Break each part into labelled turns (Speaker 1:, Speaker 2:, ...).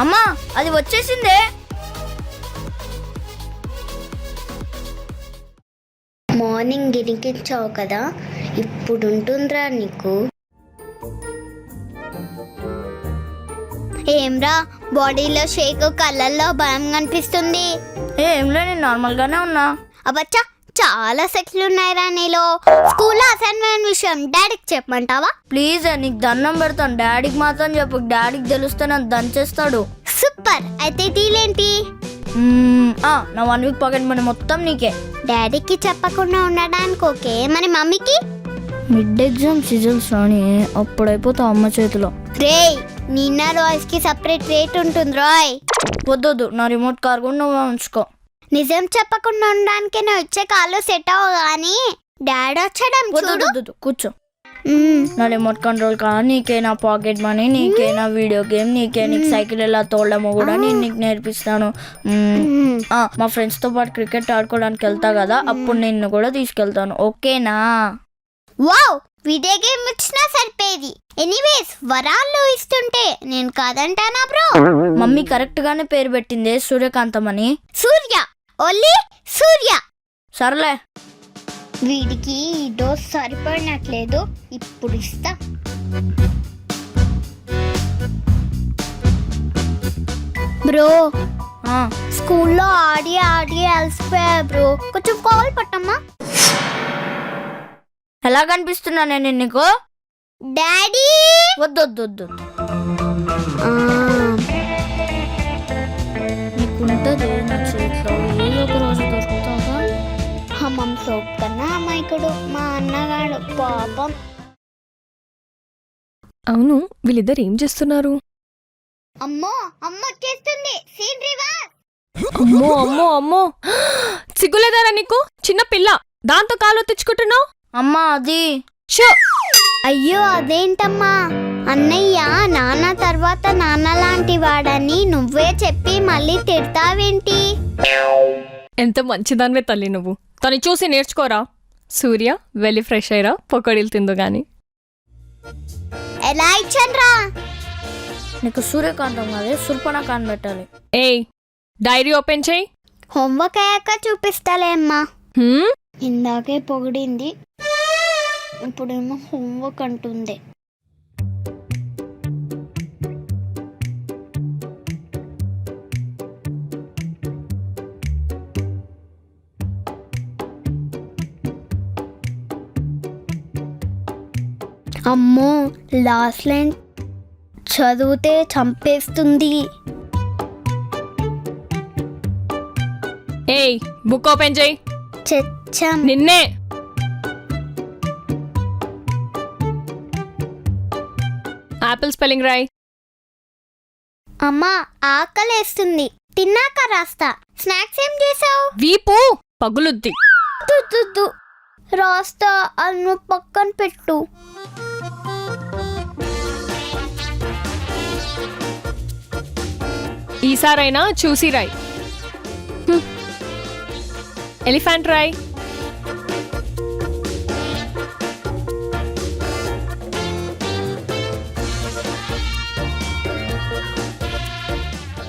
Speaker 1: అమ్మా అది వచ్చేసిందే.
Speaker 2: మార్నింగ్ గిరికిచ్చావు కదా, ఇప్పుడు ఉంటుందిరా నీకు. ఏమ్రా బాడీలో షేక్, కళ్ళల్లో భయం కనిపిస్తుంది.
Speaker 1: ఏంలే, నేను నార్మల్ గానే ఉన్నా.
Speaker 2: అబ్బచ్చా, చాలా సెక్స్లు ఉన్నాయిరా నీలో. స్కూల్లో అసైన్మెంట్ విషయం డాడీకి చెప్పమంటావా?
Speaker 1: ప్లీజ్ నీకు దండం పెడతాను, డాడీకి మాత్రం చెప్పు. డాడీకి తెలిస్తే నన్ను దంచేస్తాడు.
Speaker 2: సూపర్, అయితే డీలేంటి?
Speaker 1: నా 1 వీక్ పాకెట్ మనీ మొత్తం నీకే.
Speaker 2: డాడీకి చెప్పకుండా ఉండడానికి ఓకే, మరి మమ్మీకి?
Speaker 1: మిడ్ ఎగ్జామ్ సిజల్స్ రాని అప్పుడైపోతా అమ్మ చేతిలో.
Speaker 2: రేయ్, నిన్న రాయ్స్ కి సపరేట్ రేట్ ఉంటుంది రాయ్.
Speaker 1: వద్దొద్దు, నా రిమోట్ కార్ కూడా నువ్వు ఉంచుకో.
Speaker 2: నిజం చెప్పకుండా ఉండడానికి నువ్వు ఇచ్చే కాళ్ళు సెట్ అవ్వ, కానీ డాడీ వచ్చాడం
Speaker 1: వద్దు, కూర్చో. నా రిమోట్ కంట్రోల్ కార్ నీకే, నా పాకెట్ మనీ నీకే, నా వీడియో గేమ్ నీకే, నీకు సైకిల్ ఎలా తోడమో కూడా నేను నీకు నేర్పిస్తాను. మా ఫ్రెండ్స్ తో పాటు క్రికెట్ ఆడుకోవడానికి వెళ్తా కదా, అప్పుడు నిన్ను కూడా తీసుకెళ్తాను, ఓకేనా?
Speaker 2: వావ్, వీడియో గేమ్ ఇచ్చినా సరిపోయేది. ఎనీవేస్, వరాల్లో ఇస్తుంటే నేను కాదంటానా బ్రో?
Speaker 1: మమ్మీ కరెక్ట్ గానే పేరు పెట్టింది, సూర్యకాంతం అని.
Speaker 2: సూర్య, ఓన్లీ సూర్య.
Speaker 1: సర్లే,
Speaker 2: వీడికి ఈ డోస్ సరిపడినట్లేదు, ఇప్పుడు ఇస్తా. బ్రో, స్కూల్లో ఆడి అలసిపోయా బ్రో, కొంచెం కాల్ పట్టమ్మా.
Speaker 1: ఎలా కనిపిస్తున్నా నేను నీకు?
Speaker 2: డాడీ,
Speaker 1: వద్దు, నీకుంటది నా చేతిలో, ఏదో ఒక రోజు దొరుకుతాగా.
Speaker 2: హమ్మం సోప్ కన్నా అమాయకుడు మా అన్నగాడు, పాపం.
Speaker 3: అవును, వీళ్ళిద్దరు ఏం చేస్తున్నారు?
Speaker 2: అమ్మో అమ్మ వచ్చేస్తుంది, సీన్ రివర్స్.
Speaker 3: అమ్మో అమ్మో అమ్మో, సిగ్గులేదారా నీకు? చిన్న పిల్ల, దాంతో కాలు తెచ్చుకుంటున్నావు?
Speaker 1: అమ్మా అది
Speaker 3: షో.
Speaker 2: అయ్యో అదేంటమ్మా, అన్నయ్య నాన్న తర్వాత నాన్న లాంటి వాడని నువ్వే చెప్పి మళ్ళీ తిడతావేంటి?
Speaker 3: ఎంత మంచిదానివే తల్లి నువ్వు. తను చూసి నేర్చుకోరా. సూర్య, వెళ్ళి ఫ్రెష్ అయ్యరా, పొక్కడిలు తిందు గాని.
Speaker 2: ఎలా ఇచ్చాన్రా?
Speaker 1: నీకు సూర్యకాంతం కాదే, సుర్పణకాంతం పెట్టాలి.
Speaker 3: ఏయ్, డైరీ ఓపెన్ చేయి.
Speaker 2: హోంవర్క్ అయ్యాక చూపిస్తాలే అమ్మా.
Speaker 3: హ్మ్?
Speaker 2: ఇందాకే పొగిడింది, ఇప్పుడేమో హోంవర్క్ అంటుంది. అమ్మో, లాస్ట్ లైన్ చదివితే చంపేస్తుంది.
Speaker 3: ఏయ్, బుక్ ఓపెన్ చేయి.
Speaker 2: చచ్చం.
Speaker 3: నిన్నే. యాపిల్ స్పెల్లింగ్ రాయ్.
Speaker 2: అమ్మా, ఆకలేస్తుంది, తిన్నాక రాస్తా. స్నాక్స్ ఏం చేసావు?
Speaker 3: వీపు పగులుద్ది.
Speaker 2: తుద్దు రాస్తా, అన్ను పక్కన పెట్టు.
Speaker 3: ఈసారైనా చూసి రాయ్. ఎలిఫెంట్ రాయ్.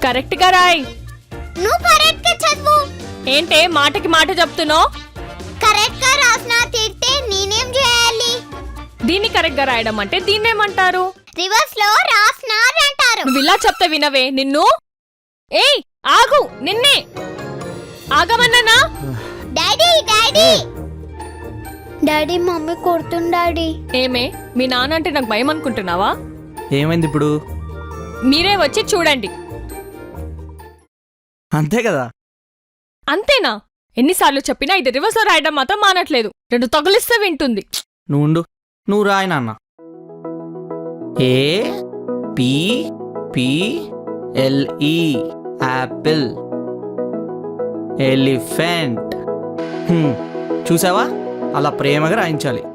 Speaker 3: కరెక్ట్ గా రాయ్.
Speaker 2: నువ్వు కరెక్ట్ గా చదువు.
Speaker 3: ఏంటే మాటకి మాట చెప్తున్నావు?
Speaker 2: కరెక్ట్ గా రాసినా తిడితే నేనేం చేయాలి?
Speaker 3: దీన్ని కరెక్ట్ గా రాయడం అంటే దీన్నేమంటారు?
Speaker 2: రివర్స్ లో రాసినారంటారు.
Speaker 3: నువ్వు ఇలా చెప్తే వినవే నిన్ను. ఏయ్ ఆగు, నిన్నే ఆగమన్నానా?
Speaker 2: డాడీ డాడీ డాడీ, మమ్మీ కొడుతుంది డాడీ.
Speaker 3: ఏమే, మీ నాన్న అంటే నాకు భయం అనుకుంటున్నావా?
Speaker 4: ఏమైంది ఇప్పుడు?
Speaker 3: మీరే వచ్చి చూడండి.
Speaker 4: అంతే కదా.
Speaker 3: అంతేనా? ఎన్నిసార్లు చెప్పినా ఇది రివర్స్ లో రాయడం మాత్రం మానట్లేదు. 2 తగులిస్తే వింటుంది.
Speaker 4: నువ్వు రాయి నాన్న. ఏ పి పి ఎల్ ఈ యాపిల్, ఎలిఫెంట్. చూసావా, అలా ప్రేమగా రాయించాలి.